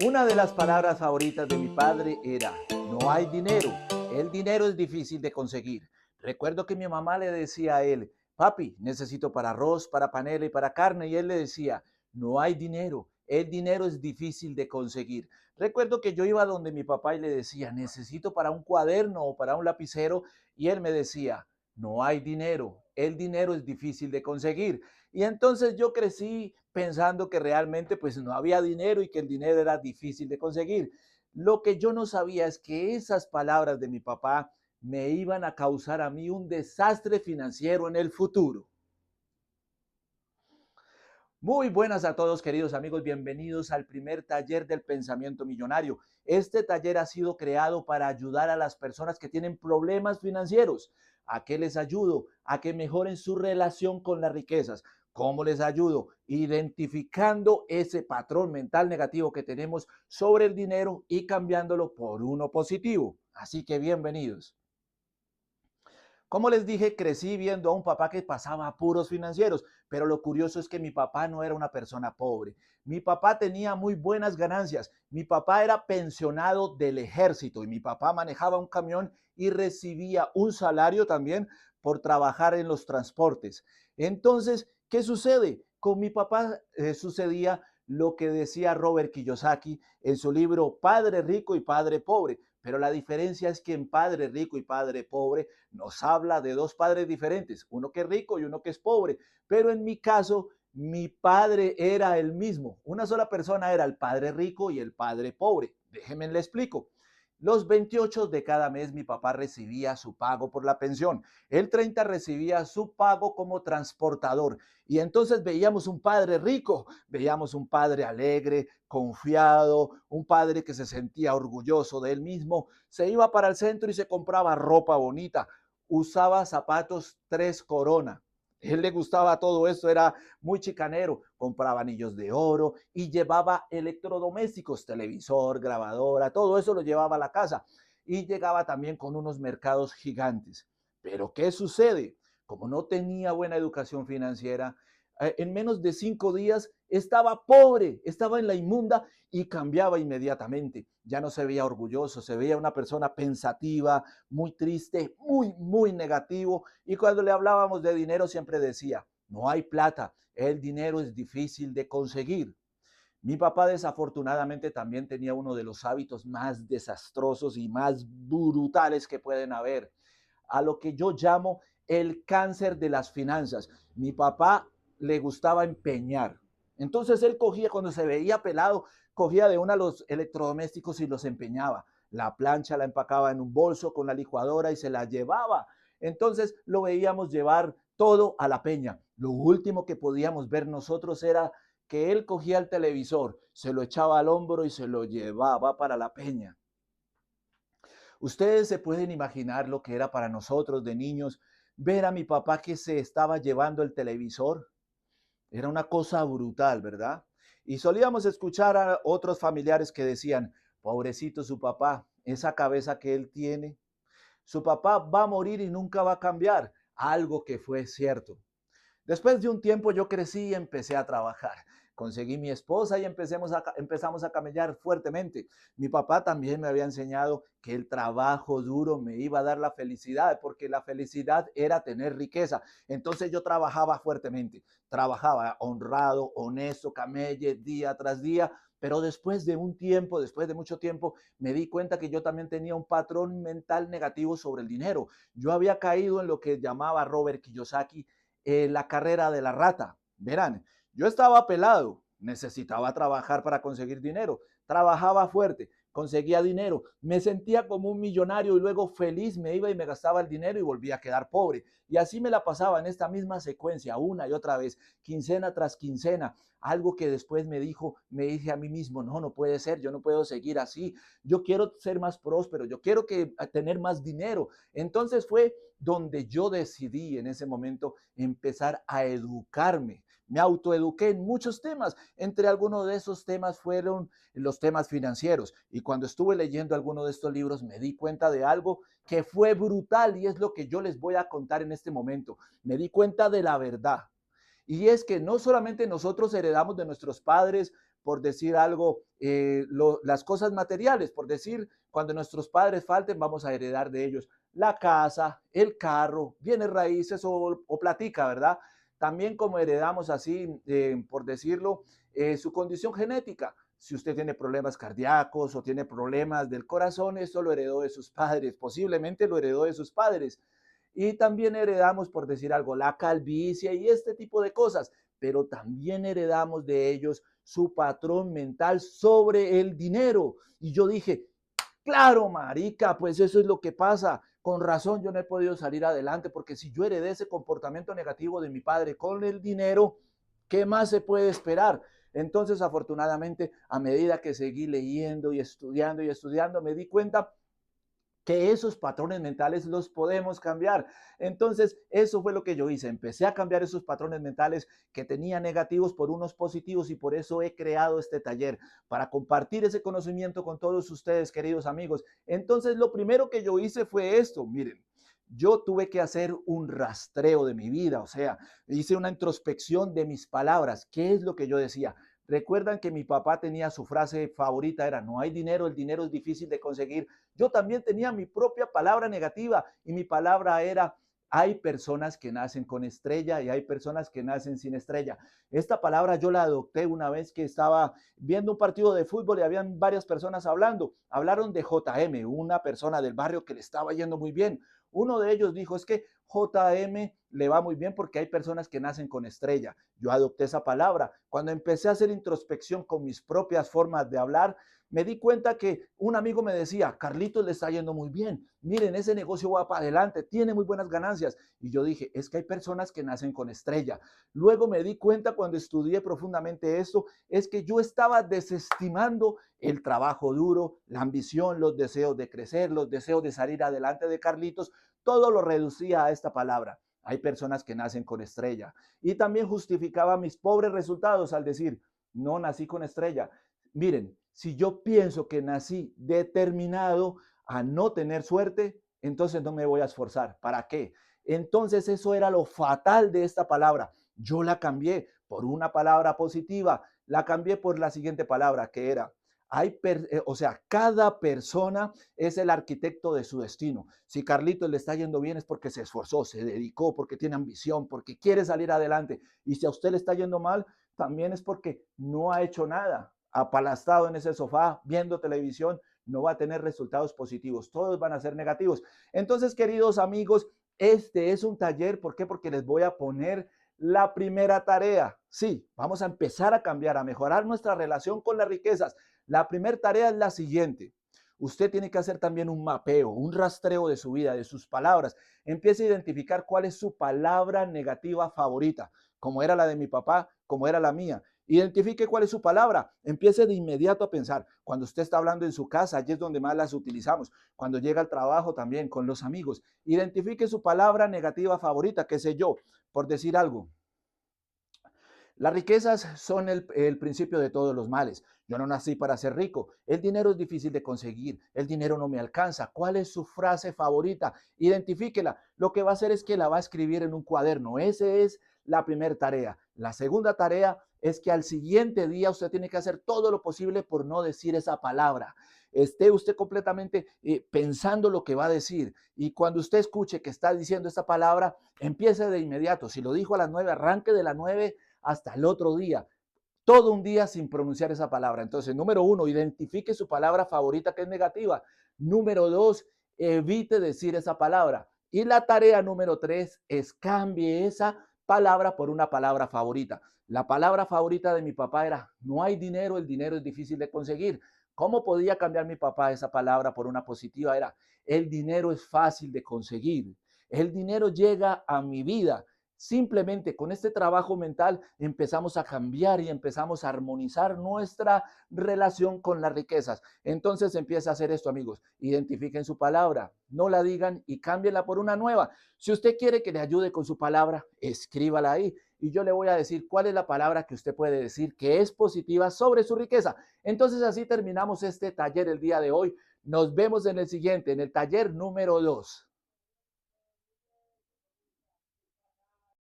Una de las palabras favoritas de mi padre era, no hay dinero, el dinero es difícil de conseguir. Recuerdo que mi mamá le decía a él, papi, necesito para arroz, para panela y para carne, y él le decía, no hay dinero, el dinero es difícil de conseguir. Recuerdo que yo iba donde mi papá y le decía, necesito para un cuaderno o para un lapicero, y él me decía, no hay dinero, el dinero es difícil de conseguir. Y entonces yo crecí pensando que realmente pues no había dinero y que el dinero era difícil de conseguir. Lo que yo no sabía es que esas palabras de mi papá me iban a causar a mí un desastre financiero en el futuro. Muy buenas a todos, queridos amigos. Bienvenidos al primer taller del pensamiento millonario. Este taller ha sido creado para ayudar a las personas que tienen problemas financieros. ¿A qué les ayudo? A que mejoren su relación con las riquezas. ¿Cómo les ayudo? Identificando ese patrón mental negativo que tenemos sobre el dinero y cambiándolo por uno positivo. Así que bienvenidos. Como les dije, crecí viendo a un papá que pasaba apuros financieros, pero lo curioso es que mi papá no era una persona pobre. Mi papá tenía muy buenas ganancias. Mi papá era pensionado del ejército y mi papá manejaba un camión y recibía un salario también por trabajar en los transportes. Entonces, ¿qué sucede? Con mi papá sucedía lo que decía Robert Kiyosaki en su libro Padre Rico y Padre Pobre. Pero la diferencia es que en Padre Rico y Padre Pobre nos habla de dos padres diferentes, uno que es rico y uno que es pobre. Pero en mi caso, mi padre era el mismo. Una sola persona era el padre rico y el padre pobre. Déjenme le explico. Los 28 de cada mes mi papá recibía su pago por la pensión. El 30 recibía su pago como transportador. Y entonces veíamos un padre rico, veíamos un padre alegre, confiado, un padre que se sentía orgulloso de él mismo. Se iba para el centro y se compraba ropa bonita, usaba zapatos tres corona. Él le gustaba todo esto, era muy chicanero, compraba anillos de oro y llevaba electrodomésticos, televisor, grabadora, todo eso lo llevaba a la casa y llegaba también con unos mercados gigantes. Pero ¿qué sucede? Como no tenía buena educación financiera, en menos de 5 días estaba pobre, estaba en la inmunda y cambiaba inmediatamente. Ya no se veía orgulloso, se veía una persona pensativa, muy triste, muy negativo. Y cuando le hablábamos de dinero siempre decía, no hay plata, el dinero es difícil de conseguir. Mi papá desafortunadamente también tenía uno de los hábitos más desastrosos y más brutales que pueden haber, a lo que yo llamo el cáncer de las finanzas. Mi papá le gustaba empeñar. Entonces él cogía, cuando se veía pelado, cogía de uno de los electrodomésticos y los empeñaba. La plancha la empacaba en un bolso con la licuadora y se la llevaba. Entonces lo veíamos llevar todo a la peña. Lo último que podíamos ver nosotros era que él cogía el televisor, se lo echaba al hombro y se lo llevaba para la peña. Ustedes se pueden imaginar lo que era para nosotros de niños ver a mi papá que se estaba llevando el televisor. Era una cosa brutal, ¿verdad? Y solíamos escuchar a otros familiares que decían, pobrecito su papá, esa cabeza que él tiene, su papá va a morir y nunca va a cambiar, algo que fue cierto. Después de un tiempo yo crecí y empecé a trabajar. Conseguí mi esposa y empezamos a camellar fuertemente. Mi papá también me había enseñado que el trabajo duro me iba a dar la felicidad, porque la felicidad era tener riqueza. Entonces yo trabajaba fuertemente, trabajaba honrado, honesto, camelle día tras día, pero después de un tiempo, después de mucho tiempo, me di cuenta que yo también tenía un patrón mental negativo sobre el dinero. Yo había caído en lo que llamaba Robert Kiyosaki la carrera de la rata. Verán, yo estaba pelado, necesitaba trabajar para conseguir dinero, trabajaba fuerte, conseguía dinero, me sentía como un millonario y luego feliz me iba y me gastaba el dinero y volvía a quedar pobre. Y así me la pasaba en esta misma secuencia una y otra vez, quincena tras quincena. Algo que después me dije a mí mismo, no, no puede ser, yo no puedo seguir así. Yo quiero ser más próspero, yo quiero tener más dinero. Entonces fue donde yo decidí en ese momento empezar a educarme. Me autoeduqué en muchos temas. Entre algunos de esos temas fueron los temas financieros. Y cuando estuve leyendo alguno de estos libros me di cuenta de algo que fue brutal y es lo que yo les voy a contar en este momento. Me di cuenta de la verdad. Y es que no solamente nosotros heredamos de nuestros padres, por decir algo, las cosas materiales, por decir, cuando nuestros padres falten, vamos a heredar de ellos la casa, el carro, bienes raíces o platica, ¿verdad? También como heredamos así, por decirlo, su condición genética. Si usted tiene problemas cardíacos o tiene problemas del corazón, eso lo heredó de sus padres, posiblemente lo heredó de sus padres. Y también heredamos, por decir algo, la calvicie y este tipo de cosas, pero también heredamos de ellos su patrón mental sobre el dinero. Y yo dije, claro, marica, pues eso es lo que pasa. Con razón yo no he podido salir adelante, porque si yo heredé ese comportamiento negativo de mi padre con el dinero, ¿qué más se puede esperar? Entonces, afortunadamente, a medida que seguí leyendo y estudiando, me di cuenta que esos patrones mentales los podemos cambiar. Entonces, eso fue lo que yo hice. Empecé a cambiar esos patrones mentales que tenía negativos por unos positivos y por eso he creado este taller, para compartir ese conocimiento con todos ustedes, queridos amigos. Entonces, lo primero que yo hice fue esto. Miren, yo tuve que hacer un rastreo de mi vida, o sea, hice una introspección de mis palabras. ¿Qué es lo que yo decía? Recuerdan que mi papá tenía su frase favorita, era: no hay dinero, el dinero es difícil de conseguir. Yo también tenía mi propia palabra negativa y mi palabra era: hay personas que nacen con estrella y hay personas que nacen sin estrella. Esta palabra yo la adopté una vez que estaba viendo un partido de fútbol y habían varias personas hablando. Hablaron de JM, una persona del barrio que le estaba yendo muy bien. Uno de ellos dijo: es que JM le va muy bien porque hay personas que nacen con estrella. Yo adopté esa palabra. Cuando empecé a hacer introspección con mis propias formas de hablar, me di cuenta que un amigo me decía: Carlitos le está yendo muy bien, miren, ese negocio va para adelante, tiene muy buenas ganancias. Y yo dije: es que hay personas que nacen con estrella. Luego me di cuenta, cuando estudié profundamente esto, es que yo estaba desestimando el trabajo duro, la ambición, los deseos de crecer, los deseos de salir adelante de Carlitos, todo lo reducía a esta palabra: hay personas que nacen con estrella. Y también justificaba mis pobres resultados al decir: no nací con estrella. Miren, si yo pienso que nací determinado a no tener suerte, entonces no me voy a esforzar. ¿Para qué? Entonces eso era lo fatal de esta palabra. Yo la cambié por una palabra positiva, la cambié por la siguiente palabra, que era: o sea, cada persona es el arquitecto de su destino. Si Carlitos le está yendo bien es porque se esforzó, se dedicó, porque tiene ambición, porque quiere salir adelante. Y si a usted le está yendo mal, también es porque no ha hecho nada. Apalastado en ese sofá, viendo televisión, no va a tener resultados positivos. Todos van a ser negativos. Entonces, queridos amigos, este es un taller. ¿Por qué? Porque les voy a poner la primera tarea. Sí, vamos a empezar a cambiar, a mejorar nuestra relación con las riquezas. La primera tarea es la siguiente: usted tiene que hacer también un mapeo, un rastreo de su vida, de sus palabras. Empiece a identificar cuál es su palabra negativa favorita, como era la de mi papá, como era la mía. Identifique cuál es su palabra. Empiece de inmediato a pensar. Cuando usted está hablando en su casa, allí es donde más las utilizamos. Cuando llega al trabajo también, con los amigos. Identifique su palabra negativa favorita, qué sé yo, por decir algo. Las riquezas son el principio de todos los males. Yo no nací para ser rico. El dinero es difícil de conseguir. El dinero no me alcanza. ¿Cuál es su frase favorita? Identifíquela. Lo que va a hacer es que la va a escribir en un cuaderno. Esa es la primera tarea. La segunda tarea es que al siguiente día usted tiene que hacer todo lo posible por no decir esa palabra. Esté usted completamente pensando lo que va a decir. Y cuando usted escuche que está diciendo esta palabra, empiece de inmediato. Si lo dijo a las 9, arranque de las 9 hasta el otro día, todo un día sin pronunciar esa palabra. Entonces, número uno, identifique su palabra favorita que es negativa. Número dos, evite decir esa palabra. Y la tarea número tres es cambie esa palabra por una palabra favorita. La palabra favorita de mi papá era: no hay dinero, el dinero es difícil de conseguir. ¿Cómo podía cambiar mi papá esa palabra por una positiva? Era: el dinero es fácil de conseguir. El dinero llega a mi vida. Simplemente con este trabajo mental empezamos a cambiar y empezamos a armonizar nuestra relación con las riquezas. Entonces empieza a hacer esto, amigos. Identifiquen su palabra, no la digan y cámbienla por una nueva. Si usted quiere que le ayude con su palabra, escríbala ahí y yo le voy a decir cuál es la palabra que usted puede decir que es positiva sobre su riqueza. Entonces así terminamos este taller el día de hoy. Nos vemos en el siguiente, en el taller número 2.